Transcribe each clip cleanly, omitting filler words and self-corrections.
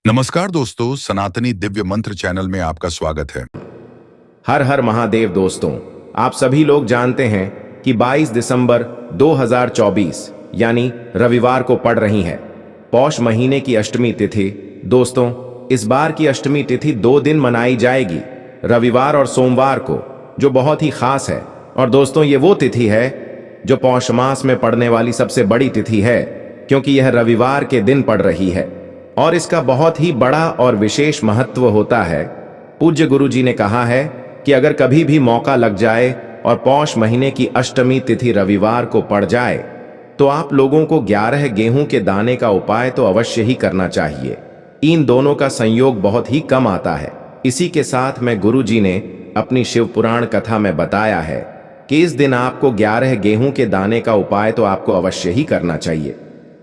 नमस्कार दोस्तों, सनातनी दिव्य मंत्र चैनल में आपका स्वागत है। हर हर महादेव दोस्तों, आप सभी लोग जानते हैं कि 22 दिसंबर 2024 यानी रविवार को पड़ रही है पौष महीने की अष्टमी तिथि। दोस्तों, इस बार की अष्टमी तिथि 2 दिन मनाई जाएगी, रविवार और सोमवार को, जो बहुत ही खास है। और दोस्तों, ये वो तिथि है जो पौष मास में पड़ने वाली सबसे बड़ी तिथि है, क्योंकि यह रविवार के दिन पड़ रही है और इसका बहुत ही बड़ा और विशेष महत्व होता है। पूज्य गुरु जी ने कहा है कि अगर कभी भी मौका लग जाए और पौष महीने की अष्टमी तिथि रविवार को पड़ जाए तो आप लोगों को 11 गेहूं के दाने का उपाय तो अवश्य ही करना चाहिए। इन दोनों का संयोग बहुत ही कम आता है। इसी के साथ में गुरु जी ने अपनी शिव पुराण कथा में बताया है कि इस दिन आपको 11 गेहूं के दाने का उपाय तो आपको अवश्य ही करना चाहिए,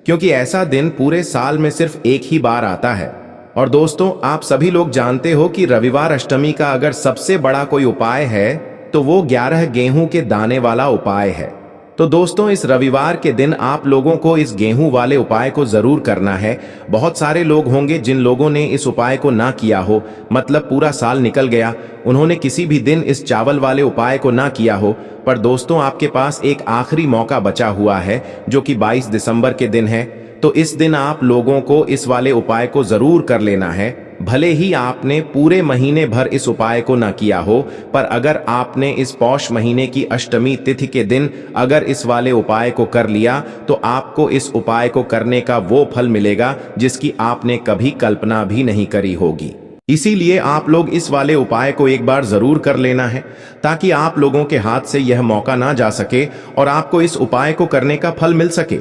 क्योंकि ऐसा दिन पूरे साल में सिर्फ एक ही बार आता है। और दोस्तों, आप सभी लोग जानते हो कि रविवार अष्टमी का अगर सबसे बड़ा कोई उपाय है तो वो 11 गेहूं के दाने वाला उपाय है। तो दोस्तों, इस रविवार के दिन आप लोगों को इस गेहूं वाले उपाय को जरूर करना है। बहुत सारे लोग होंगे जिन लोगों ने इस उपाय को ना किया हो, मतलब पूरा साल निकल गया, उन्होंने किसी भी दिन इस चावल वाले उपाय को ना किया हो। पर दोस्तों, आपके पास एक आखिरी मौका बचा हुआ है जो कि 22 दिसंबर के दिन है। तो इस दिन आप लोगों को इस वाले उपाय को जरूर कर लेना है। भले ही आपने पूरे महीने भर इस उपाय को ना किया हो, पर अगर आपने इस पौष महीने की अष्टमी तिथि के दिन अगर इस वाले उपाय को कर लिया तो आपको इस उपाय को करने का वो फल मिलेगा जिसकी आपने कभी कल्पना भी नहीं करी होगी। इसीलिए आप लोग इस वाले उपाय को एक बार जरूर कर लेना है, ताकि आप लोगों के हाथ से यह मौका ना जा सके और आपको इस उपाय को करने का फल मिल सके।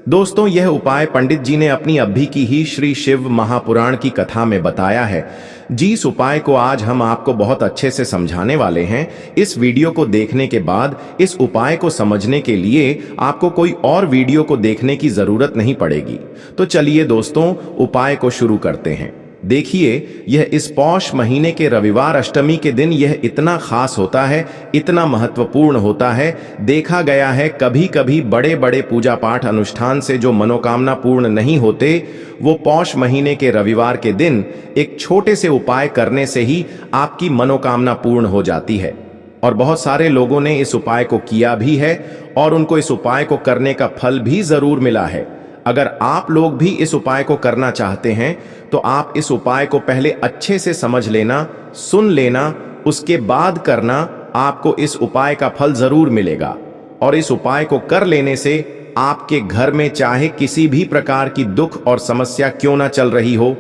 दोस्तों, यह उपाय पंडित जी ने अपनी अभी की ही श्री शिव महापुराण की कथा में बताया है। जिस उपाय को आज हम आपको बहुत अच्छे से समझाने वाले हैं, इस वीडियो को देखने के बाद इस उपाय को समझने के लिए आपको कोई और वीडियो को देखने की जरूरत नहीं पड़ेगी। तो चलिए दोस्तों, उपाय को शुरू करते हैं। देखिए, यह इस पौष महीने के रविवार अष्टमी के दिन यह इतना खास होता है, इतना महत्वपूर्ण होता है। देखा गया है कभी कभी बड़े बड़े पूजा पाठ अनुष्ठान से जो मनोकामना पूर्ण नहीं होते, वो पौष महीने के रविवार के दिन एक छोटे से उपाय करने से ही आपकी मनोकामना पूर्ण हो जाती है। और बहुत सारे लोगों ने इस उपाय को किया भी है और उनको इस उपाय को करने का फल भी जरूर मिला है। अगर आप लोग भी इस उपाय को करना चाहते हैं तो आप इस उपाय को पहले अच्छे से समझ लेना, सुन लेना, उसके बाद करना। आपको इस उपाय का फल जरूर मिलेगा। और इस उपाय को कर लेने से आपके घर में चाहे किसी भी प्रकार की दुख और समस्या क्यों ना चल रही हो,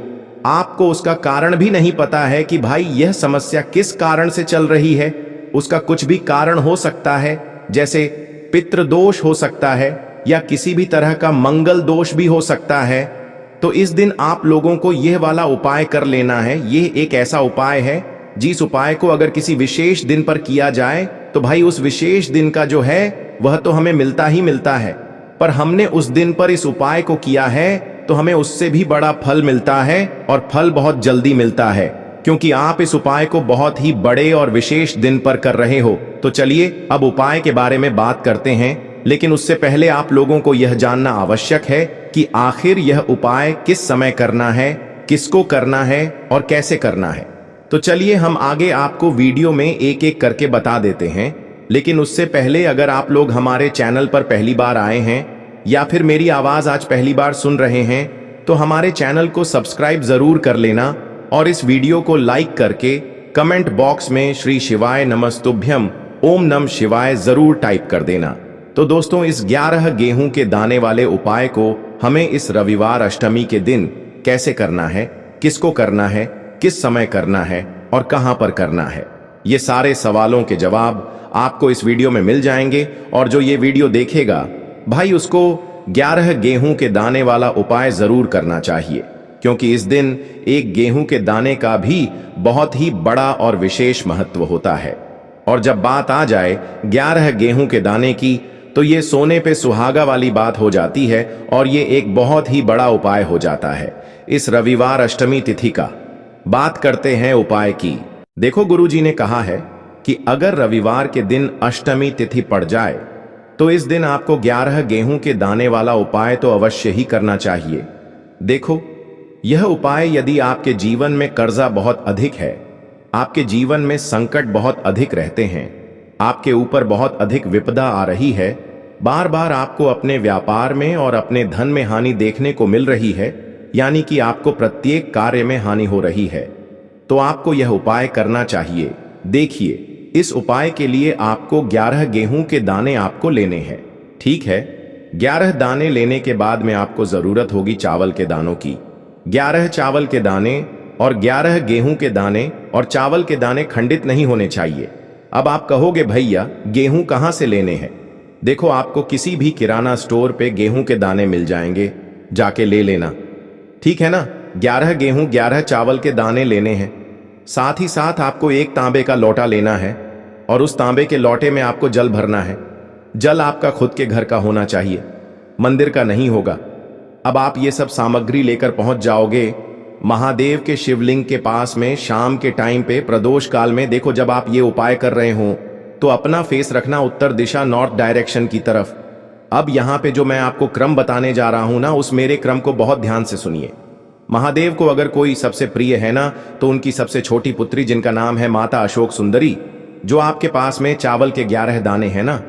आपको उसका कारण भी नहीं पता है कि भाई यह समस्या किस कारण से चल रही है, उसका कुछ भी कारण हो सकता है, जैसे पितृदोष हो सकता है या किसी भी तरह का मंगल दोष भी हो सकता है। तो इस दिन आप लोगों को यह वाला उपाय कर लेना है। यह एक ऐसा उपाय है जिस उपाय को अगर किसी विशेष दिन पर किया जाए तो भाई उस विशेष दिन का जो है वह तो हमें मिलता ही मिलता है, पर हमने उस दिन पर इस उपाय को किया है तो हमें उससे भी बड़ा फल मिलता है, और फल बहुत जल्दी मिलता है, क्योंकि आप इस उपाय को बहुत ही बड़े और विशेष दिन पर कर रहे हो। तो चलिए अब उपाय के बारे में बात करते हैं, लेकिन उससे पहले आप लोगों को यह जानना आवश्यक है कि आखिर यह उपाय किस समय करना है, किसको करना है और कैसे करना है। तो चलिए हम आगे आपको वीडियो में एक एक करके बता देते हैं। लेकिन उससे पहले अगर आप लोग हमारे चैनल पर पहली बार आए हैं या फिर मेरी आवाज आज पहली बार सुन रहे हैं तो हमारे चैनल को सब्सक्राइब जरूर कर लेना और इस वीडियो को लाइक करके कमेंट बॉक्स में श्री शिवाय नमस्तुभ्यम ओम नम शिवाय जरूर टाइप कर देना। तो दोस्तों, इस 11 गेहूं के दाने वाले उपाय को हमें इस रविवार अष्टमी के दिन कैसे करना है, किसको करना है, किस समय करना है और कहां पर करना है, ये सारे सवालों के जवाब आपको इस वीडियो में मिल जाएंगे। और जो ये वीडियो देखेगा भाई, उसको 11 गेहूं के दाने वाला उपाय जरूर करना चाहिए, क्योंकि इस दिन एक गेहूं के दाने का भी बहुत ही बड़ा और विशेष महत्व होता है। और जब बात आ जाए 11 गेहूं के दाने की, तो ये सोने पे सुहागा वाली बात हो जाती है और ये एक बहुत ही बड़ा उपाय हो जाता है। इस रविवार अष्टमी तिथि का बात करते हैं उपाय की। देखो, गुरुजी ने कहा है कि अगर रविवार के दिन अष्टमी तिथि पड़ जाए तो इस दिन आपको 11 गेहूं के दाने वाला उपाय तो अवश्य ही करना चाहिए। देखो, यह उपाय यदि आपके जीवन में कर्जा बहुत अधिक है, आपके जीवन में संकट बहुत अधिक रहते हैं, आपके ऊपर बहुत अधिक विपदा आ रही है, बार बार आपको अपने व्यापार में और अपने धन में हानि देखने को मिल रही है, यानी कि आपको प्रत्येक कार्य में हानि हो रही है, तो आपको यह उपाय करना चाहिए। देखिए, इस उपाय के लिए आपको 11 गेहूं के दाने आपको लेने हैं। ठीक है, 11 दाने लेने के बाद में आपको जरूरत होगी चावल के दानों की। 11 चावल के दाने और 11 गेहूं के दाने, और चावल के दाने खंडित नहीं होने चाहिए। अब आप कहोगे भैया गेहूं कहां से लेने हैं? देखो, आपको किसी भी किराना स्टोर पे गेहूं के दाने मिल जाएंगे, जाके ले लेना। ठीक है ना? 11 गेहूं 11 चावल के दाने लेने हैं। साथ ही साथ आपको एक तांबे का लोटा लेना है, और उस तांबे के लोटे में आपको जल भरना है। जल आपका खुद के घर का होना चाहिए, मंदिर का नहीं होगा। अब आप ये सब सामग्री लेकर पहुंच जाओगे महादेव के शिवलिंग के पास में शाम के टाइम पे प्रदोष काल में। देखो, जब आप ये उपाय कर रहे हो तो अपना फेस रखना उत्तर दिशा, नॉर्थ डायरेक्शन की तरफ। अब यहां पे जो मैं आपको क्रम बताने जा रहा हूं ना, उस मेरे क्रम को बहुत ध्यान से सुनिए। महादेव को अगर कोई सबसे प्रिय है ना, तो उनकी सबसे छोटी पुत्री जिनका नाम है माता अशोक सुंदरी, जो आपके पास में चावल के 11 दाने हैं ना,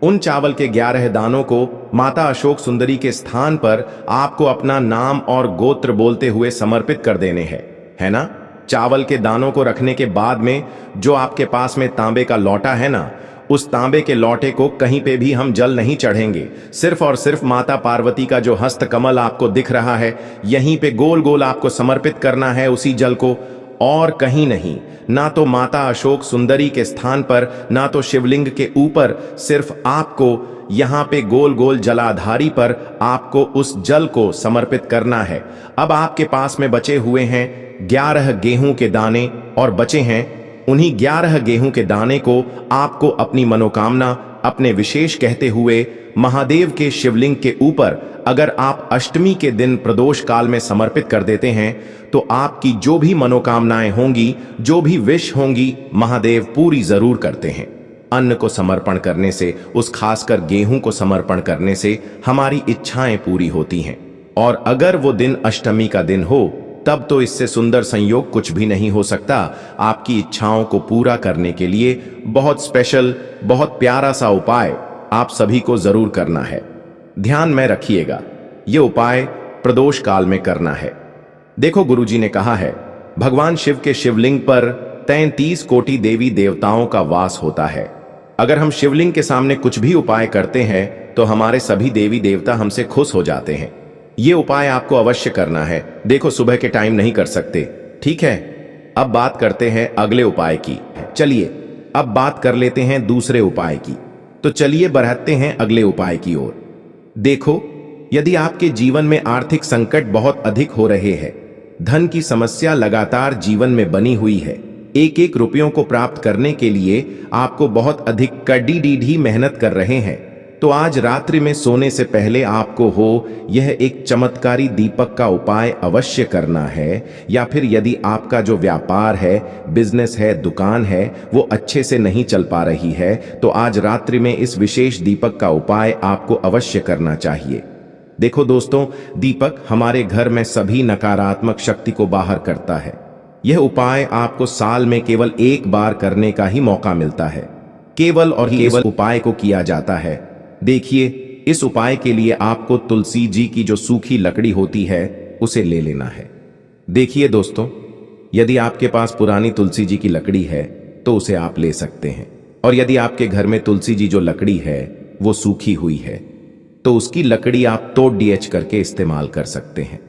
उन चावल के 11 दानों को माता अशोक सुंदरी के स्थान पर आपको अपना नाम और गोत्र बोलते हुए समर्पित कर देने हैं, है ना? चावल के दानों को रखने के बाद में जो आपके पास में तांबे का लोटा है ना, उस तांबे के लोटे को कहीं पे भी हम जल नहीं चढ़ेंगे। सिर्फ और सिर्फ माता पार्वती का जो हस्त कमल आपको दिख रहा है, यहीं पे गोल गोल आपको समर्पित करना है उसी जल को, और कहीं नहीं। ना तो माता अशोक सुंदरी के स्थान पर, ना तो शिवलिंग के ऊपर, सिर्फ आपको यहां पे गोल गोल जलाधारी पर आपको उस जल को समर्पित करना है। अब आपके पास में बचे हुए हैं 11 गेहूं के दाने, और बचे हैं उन्हीं 11 गेहूं के दाने को आपको अपनी मनोकामना, अपने विशेष कहते हुए महादेव के शिवलिंग के ऊपर अगर आप अष्टमी के दिन प्रदोष काल में समर्पित कर देते हैं, तो आपकी जो भी मनोकामनाएं होंगी, जो भी विश होंगी, महादेव पूरी जरूर करते हैं। अन्न को समर्पण करने से, उस खासकर गेहूं को समर्पण करने से हमारी इच्छाएं पूरी होती हैं। और अगर वो दिन अष्टमी का दिन हो, तब तो इससे सुंदर संयोग कुछ भी नहीं हो सकता। आपकी इच्छाओं को पूरा करने के लिए बहुत स्पेशल, बहुत प्यारा सा उपाय आप सभी को जरूर करना है। ध्यान में रखिएगा, ये उपाय प्रदोष काल में करना है। देखो, गुरुजी ने कहा है, भगवान शिव के शिवलिंग पर 33 कोटि देवी देवताओं का वास होता है। अगर हम शिवलिंग के सामने कुछ भी उपाय करते हैं तो हमारे सभी देवी देवता हमसे खुश हो जाते हैं। ये उपाय आपको अवश्य करना है। देखो, सुबह के टाइम नहीं कर सकते, ठीक है? अब बात करते हैं अगले उपाय की। चलिए अब बात कर लेते हैं दूसरे उपाय की। तो चलिए बढ़ते हैं अगले उपाय की ओर। देखो, यदि आपके जीवन में आर्थिक संकट बहुत अधिक हो रहे हैं, धन की समस्या लगातार जीवन में बनी हुई है, एक एक रुपयों को प्राप्त करने के लिए आपको बहुत अधिक कड़ी मेहनत कर रहे हैं, तो आज रात्रि में सोने से पहले आपको हो यह एक चमत्कारी दीपक का उपाय अवश्य करना है। या फिर यदि आपका जो व्यापार है, बिजनेस है, दुकान है, वो अच्छे से नहीं चल पा रही है, तो आज रात्रि में इस विशेष दीपक का उपाय आपको अवश्य करना चाहिए। देखो दोस्तों, दीपक हमारे घर में सभी नकारात्मक शक्ति को बाहर करता है। यह उपाय आपको साल में केवल एक बार करने का ही मौका मिलता है। केवल और केवल उपाय को किया जाता है। देखिए, इस उपाय के लिए आपको तुलसी जी की जो सूखी लकड़ी होती है उसे ले लेना है। देखिए दोस्तों, यदि आपके पास पुरानी तुलसी जी की लकड़ी है तो उसे आप ले सकते हैं, और यदि आपके घर में तुलसी जी जो लकड़ी है वो सूखी हुई है तो उसकी लकड़ी आप तोड़ डीएच करके इस्तेमाल कर सकते हैं।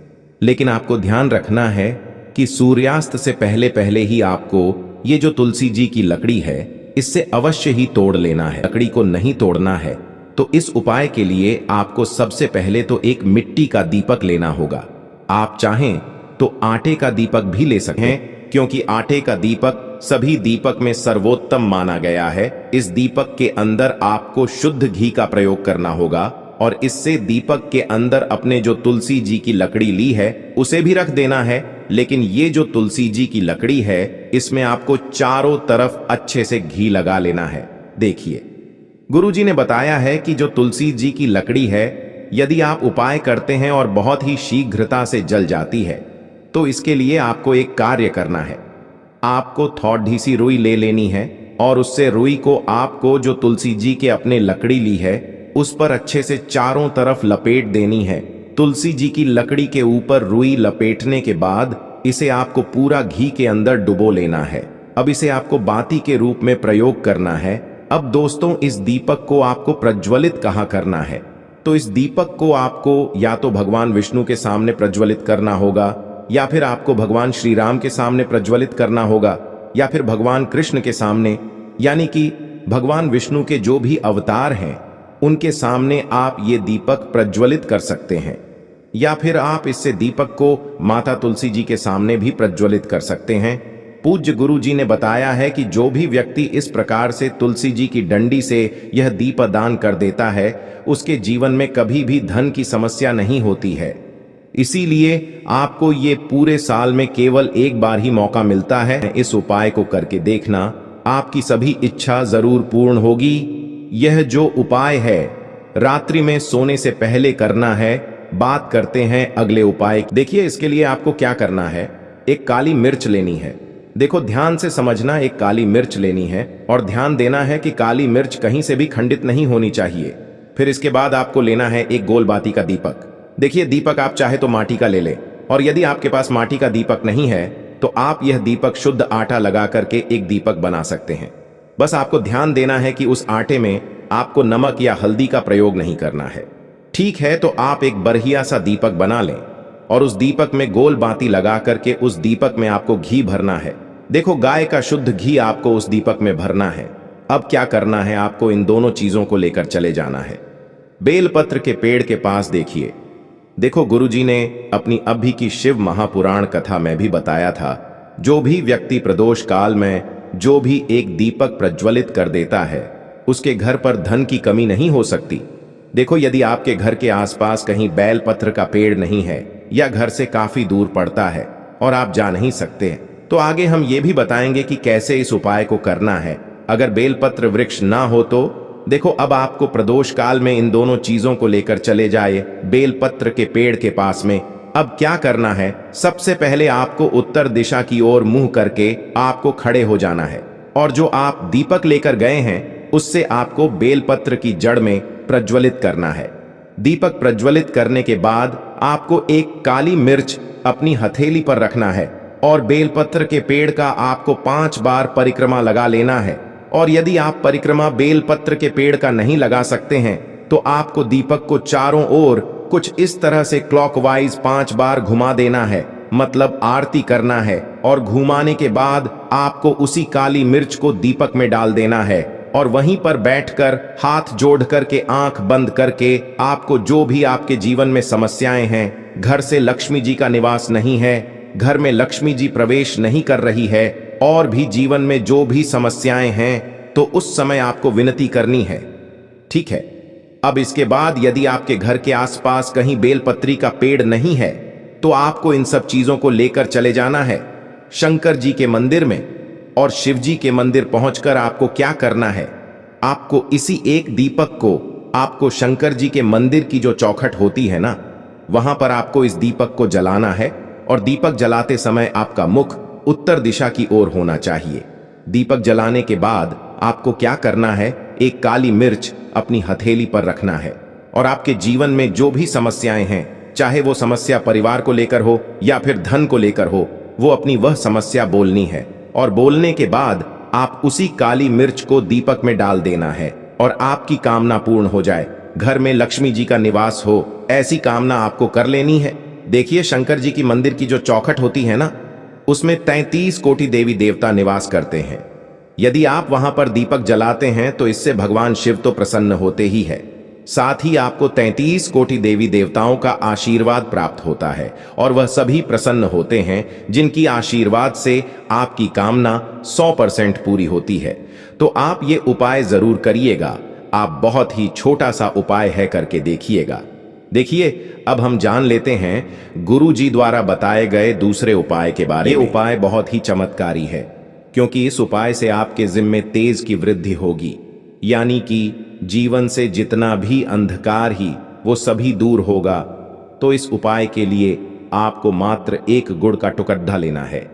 लेकिन आपको ध्यान रखना है कि सूर्यास्त से पहले पहले ही आपको ये जो तुलसी जी की लकड़ी है इससे अवश्य ही तोड़ लेना है। लकड़ी को नहीं तोड़ना है। तो इस उपाय के लिए आपको सबसे पहले तो एक मिट्टी का दीपक लेना होगा। आप चाहें तो आटे का दीपक भी ले सकते हैं, क्योंकि आटे का दीपक सभी दीपक में सर्वोत्तम माना गया है। इस दीपक के अंदर आपको शुद्ध घी का प्रयोग करना होगा, और इससे दीपक के अंदर अपने जो तुलसी जी की लकड़ी ली है उसे भी रख देना है। लेकिन ये जो तुलसी जी की लकड़ी है, इसमें आपको चारों तरफ अच्छे से घी लगा लेना है। देखिए, गुरुजी ने बताया है कि जो तुलसी जी की लकड़ी है, यदि आप उपाय करते हैं और बहुत ही शीघ्रता से जल जाती है, तो इसके लिए आपको एक कार्य करना है। आपको थोड़ी सी रुई ले लेनी है और उससे रुई को आपको जो तुलसी जी के अपने लकड़ी ली है उस पर अच्छे से चारों तरफ लपेट देनी है। तुलसी जी की लकड़ी के ऊपर रुई लपेटने के बाद इसे आपको पूरा घी के अंदर डुबो लेना है। अब इसे आपको बाती के रूप में प्रयोग करना है। अब दोस्तों, इस दीपक को आपको प्रज्वलित कहाँ करना है? तो इस दीपक को आपको या तो भगवान विष्णु के सामने प्रज्वलित करना होगा, या फिर आपको भगवान श्री राम के सामने प्रज्वलित करना होगा, या फिर भगवान कृष्ण के सामने, यानी कि भगवान विष्णु के जो भी अवतार हैं उनके सामने आप ये दीपक प्रज्वलित कर सकते हैं। या फिर आप इससे दीपक को माता तुलसी जी के सामने भी प्रज्वलित कर सकते हैं। पूज्य गुरु जी ने बताया है कि जो भी व्यक्ति इस प्रकार से तुलसी जी की डंडी से यह दीपदान कर देता है उसके जीवन में कभी भी धन की समस्या नहीं होती है। इसीलिए आपको ये पूरे साल में केवल एक बार ही मौका मिलता है। इस उपाय को करके देखना, आपकी सभी इच्छा जरूर पूर्ण होगी। यह जो उपाय है रात्रि में सोने से पहले करना है। बात करते हैं अगले उपाय। देखिए, इसके लिए आपको क्या करना है, एक काली मिर्च लेनी है। देखो, ध्यान से समझना, एक काली मिर्च लेनी है और ध्यान देना है कि काली मिर्च कहीं से भी खंडित नहीं होनी चाहिए। फिर इसके बाद आपको लेना है एक गोल बाती का दीपक। देखिए, दीपक आप चाहे तो माटी का ले ले, और यदि आपके पास माटी का दीपक नहीं है तो आप यह दीपक शुद्ध आटा लगा करके एक दीपक बना सकते हैं। बस आपको ध्यान देना है कि उस आटे में आपको नमक या हल्दी का प्रयोग नहीं करना है। ठीक है, तो आप एक बढ़िया सा दीपक बना लें और उस दीपक में गोल बाती लगा करके उस दीपक में आपको घी भरना है। देखो, गाय का शुद्ध घी आपको उस दीपक में भरना है। अब क्या करना है, आपको इन दोनों चीजों को लेकर चले जाना है। बेलपत्र के पेड़ के पास देखिए, देखो, गुरुजी ने अपनी अभी की शिव महापुराण कथा में भी बताया था, जो भी व्यक्ति प्रदोष काल में जो भी एक दीपक प्रज्वलित कर देता है उसके घर पर धन की कमी नहीं हो सकती। देखो, यदि आपके घर के आसपास कहीं बेलपत्र का पेड़ नहीं है या घर से काफी दूर पड़ता है और आप जा नहीं सकते, तो आगे हम ये भी बताएंगे कि कैसे इस उपाय को करना है। अगर बेलपत्र वृक्ष ना हो तो देखो, अब आपको प्रदोष काल में इन दोनों चीजों को लेकर चले जाए बेलपत्र के पेड़ के पास में। अब क्या करना है, सबसे पहले आपको उत्तर दिशा की ओर मुंह करके आपको खड़े हो जाना है और जो आप दीपक लेकर गए हैं उससे आपको बेलपत्र की जड़ में प्रज्वलित करना है। दीपक प्रज्वलित करने के बाद आपको एक काली मिर्च अपनी हथेली पर रखना है और बेलपत्र के पेड़ का आपको 5 बार परिक्रमा लगा लेना है। और यदि आप परिक्रमा बेलपत्र के पेड़ का नहीं लगा सकते हैं तो आपको दीपक को चारों ओर कुछ इस तरह से क्लॉकवाइज 5 बार घुमा देना है, मतलब आरती करना है। और घुमाने के बाद आपको उसी काली मिर्च को दीपक में डाल देना है और वहीं पर बैठकर हाथ जोड़ करके आंख बंद करके आपको जो भी आपके जीवन में समस्याएं हैं, घर से लक्ष्मी जी का निवास नहीं है, घर में लक्ष्मी जी प्रवेश नहीं कर रही है, और भी जीवन में जो भी समस्याएं हैं, तो उस समय आपको विनती करनी है। ठीक है, अब इसके बाद यदि आपके घर के आसपास कहीं बेलपत्री का पेड़ नहीं है तो आपको इन सब चीजों को लेकर चले जाना है शंकर जी के मंदिर में। और शिव जी के मंदिर पहुंचकर आपको क्या करना है, आपको इसी एक दीपक को आपको शंकर जी के मंदिर की जो चौखट होती है ना, वहां पर आपको इस दीपक को जलाना है। और दीपक जलाते समय आपका मुख उत्तर दिशा की ओर होना चाहिए। दीपक जलाने के बाद आपको क्या करना है, एक काली मिर्च अपनी हथेली पर रखना है और आपके जीवन में जो भी समस्याएं हैं, चाहे वो समस्या परिवार को लेकर हो या फिर धन को लेकर हो, वो अपनी वह समस्या बोलनी है। और बोलने के बाद आप उसी काली मिर्च को दीपक में डाल देना है और आपकी कामना पूर्ण हो जाए, घर में लक्ष्मी जी का निवास हो, ऐसी कामना आपको कर लेनी है। देखिए, शंकर जी की मंदिर की जो चौखट होती है ना, उसमें 33 कोटि देवी देवता निवास करते हैं। यदि आप वहां पर दीपक जलाते हैं तो इससे भगवान शिव तो प्रसन्न होते ही है, साथ ही आपको 33 कोटि देवी देवताओं का आशीर्वाद प्राप्त होता है और वह सभी प्रसन्न होते हैं जिनकी आशीर्वाद से आपकी कामना 100% पूरी होती है। तो आप ये उपाय जरूर करिएगा। आप बहुत ही छोटा सा उपाय है, करके देखिएगा। देखिए, अब हम जान लेते हैं गुरु जी द्वारा बताए गए दूसरे उपाय के बारे में। ये उपाय बहुत ही चमत्कारी है क्योंकि इस उपाय से आपके जिम्मे तेज की वृद्धि होगी, यानी कि जीवन से जितना भी अंधकार ही वो सभी दूर होगा। तो इस उपाय के लिए आपको मात्र एक गुड़ का टुकड़ा लेना है।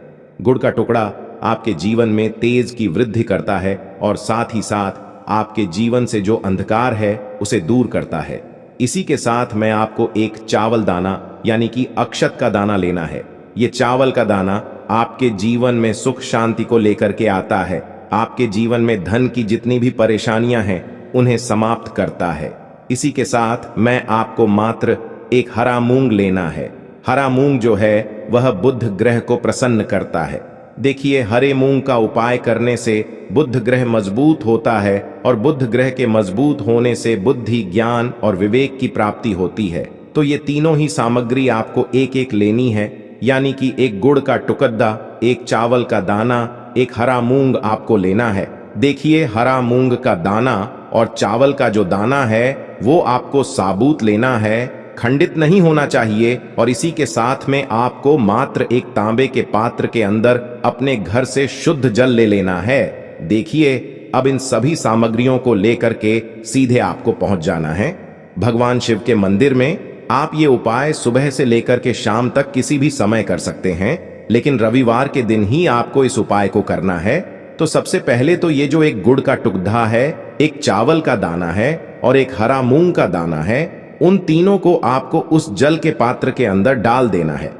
गुड़ का टुकड़ा आपके जीवन में तेज की वृद्धि करता है और साथ ही साथ आपके जीवन से जो अंधकार है उसे दूर करता है। इसी के साथ मैं आपको एक चावल दाना यानी कि अक्षत का दाना लेना है। ये चावल का दाना आपके जीवन में सुख शांति को लेकर के आता है। आपके जीवन में धन की जितनी भी परेशानियां हैं उन्हें समाप्त करता है। इसी के साथ मैं आपको मात्र एक हरा मूंग लेना है। हरा मूंग जो है वह बुध ग्रह को प्रसन्न करता है। देखिए, हरे मूंग का उपाय करने से बुध ग्रह मजबूत होता है और बुध ग्रह के मजबूत होने से बुद्धि, ज्ञान और विवेक की प्राप्ति होती है। तो ये तीनों ही सामग्री आपको एक एक लेनी है, यानी कि एक गुड़ का टुकड़ा, एक चावल का दाना, एक हरा मूंग आपको लेना है। देखिए, हरा मूंग का दाना और चावल का जो दाना है वो आपको साबुत लेना है, खंडित नहीं होना चाहिए। और इसी के साथ में आपको मात्र एक तांबे के पात्र के अंदर अपने घर से शुद्ध जल ले लेना है। देखिए, अब इन सभी सामग्रियों को लेकर के सीधे आपको पहुंच जाना है भगवान शिव के मंदिर में। आप ये उपाय सुबह से लेकर के शाम तक किसी भी समय कर सकते हैं, लेकिन रविवार के दिन ही आपको इस उपाय को करना है। तो सबसे पहले तो ये जो एक गुड़ का टुकड़ा है, एक चावल का दाना है और एक हरा मूंग का दाना है, उन तीनों को आपको उस जल के पात्र के अंदर डाल देना है।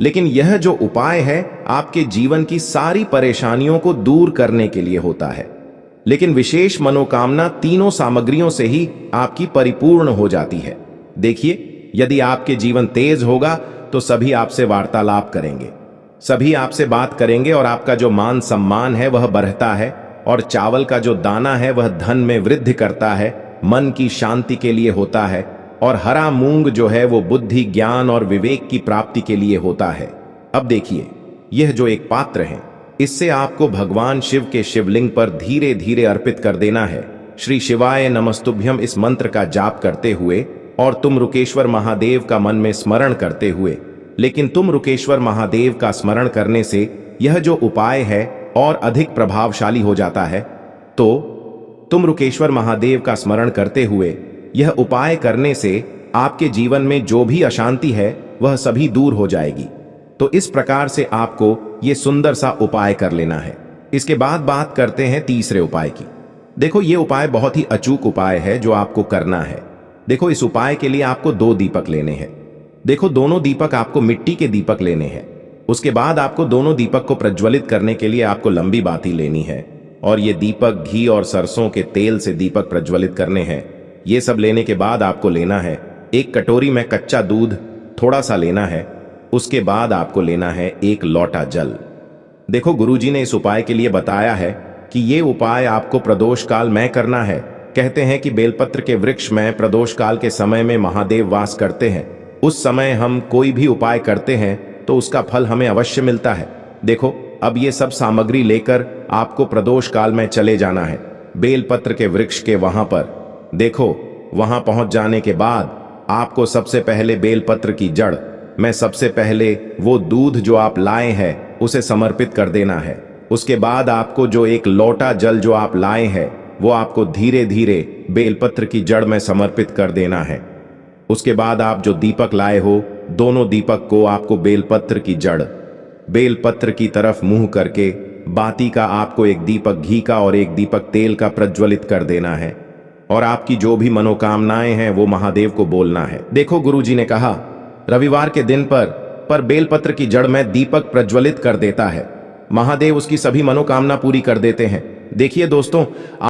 लेकिन यह जो उपाय है आपके जीवन की सारी परेशानियों को दूर करने के लिए होता है। लेकिन विशेष मनोकामना तीनों सामग्रियों से ही आपकी परिपूर्ण हो जाती है। देखिए, यदि आपके जीवन तेज होगा तो सभी आपसे वार्तालाप करेंगे, सभी आपसे बात करेंगे और आपका जो मान सम्मान है वह बढ़ता है। और चावल का जो दाना है वह धन में वृद्धि करता है, मन की शांति के लिए होता है। और हरा मूंग जो है वो बुद्धि, ज्ञान और विवेक की प्राप्ति के लिए होता है। अब देखिए, यह जो एक पात्र है इससे आपको भगवान शिव के शिवलिंग पर धीरे धीरे अर्पित कर देना है। श्री शिवाय नमस्तुभ्यम इस मंत्र का जाप करते हुए और तुम रुकेश्वर महादेव का मन में स्मरण करते हुए। लेकिन तुम रुकेश्वर महादेव का स्मरण करने से यह जो उपाय है और अधिक प्रभावशाली हो जाता है। तो तुम रुकेश्वर महादेव का स्मरण करते हुए यह उपाय करने से आपके जीवन में जो भी अशांति है वह सभी दूर हो जाएगी। तो इस प्रकार से आपको ये सुंदर सा उपाय कर लेना है। इसके बाद बात करते हैं तीसरे उपाय की। देखो, ये उपाय बहुत ही अचूक उपाय है जो आपको करना है। देखो, इस उपाय के लिए आपको 2 दीपक लेने हैं। देखो, दोनों दीपक आपको मिट्टी के दीपक लेने हैं। उसके बाद आपको दोनों दीपक को प्रज्वलित करने के लिए आपको लंबी बाती लेनी है। और ये दीपक घी और सरसों के तेल से दीपक प्रज्वलित करने हैं। ये सब लेने के बाद आपको लेना है एक कटोरी में कच्चा दूध थोड़ा सा लेना है। उसके बाद आपको लेना है एक लोटा जल। देखो, गुरुजी ने इस उपाय के लिए बताया है कि ये उपाय आपको प्रदोष काल में करना है। कहते हैं कि बेलपत्र के वृक्ष में प्रदोष काल के समय में महादेव वास करते हैं। उस समय हम कोई भी उपाय करते हैं तो उसका फल हमें अवश्य मिलता है। देखो, अब ये सब सामग्री लेकर आपको प्रदोष काल में चले जाना है बेलपत्र के वृक्ष के वहां पर। देखो, वहां पहुंच जाने के बाद आपको सबसे पहले बेलपत्र की जड़ में सबसे पहले वो दूध जो आप लाए हैं उसे समर्पित कर देना है। उसके बाद आपको जो एक लोटा जल जो आप लाए हैं वो आपको धीरे धीरे बेलपत्र की जड़ में समर्पित कर देना है। उसके बाद आप जो दीपक लाए हो, दोनों दीपक को आपको बेलपत्र की जड़, बेलपत्र की तरफ मुंह करके बाती का आपको एक दीपक घी का और एक दीपक तेल का प्रज्वलित कर देना है। और आपकी जो भी मनोकामनाएं हैं वो महादेव को बोलना है। देखो, गुरुजी ने कहा रविवार के दिन पर बेलपत्र की जड़ में दीपक प्रज्वलित कर देता है, महादेव उसकी सभी मनोकामना पूरी कर देते हैं। देखिए दोस्तों,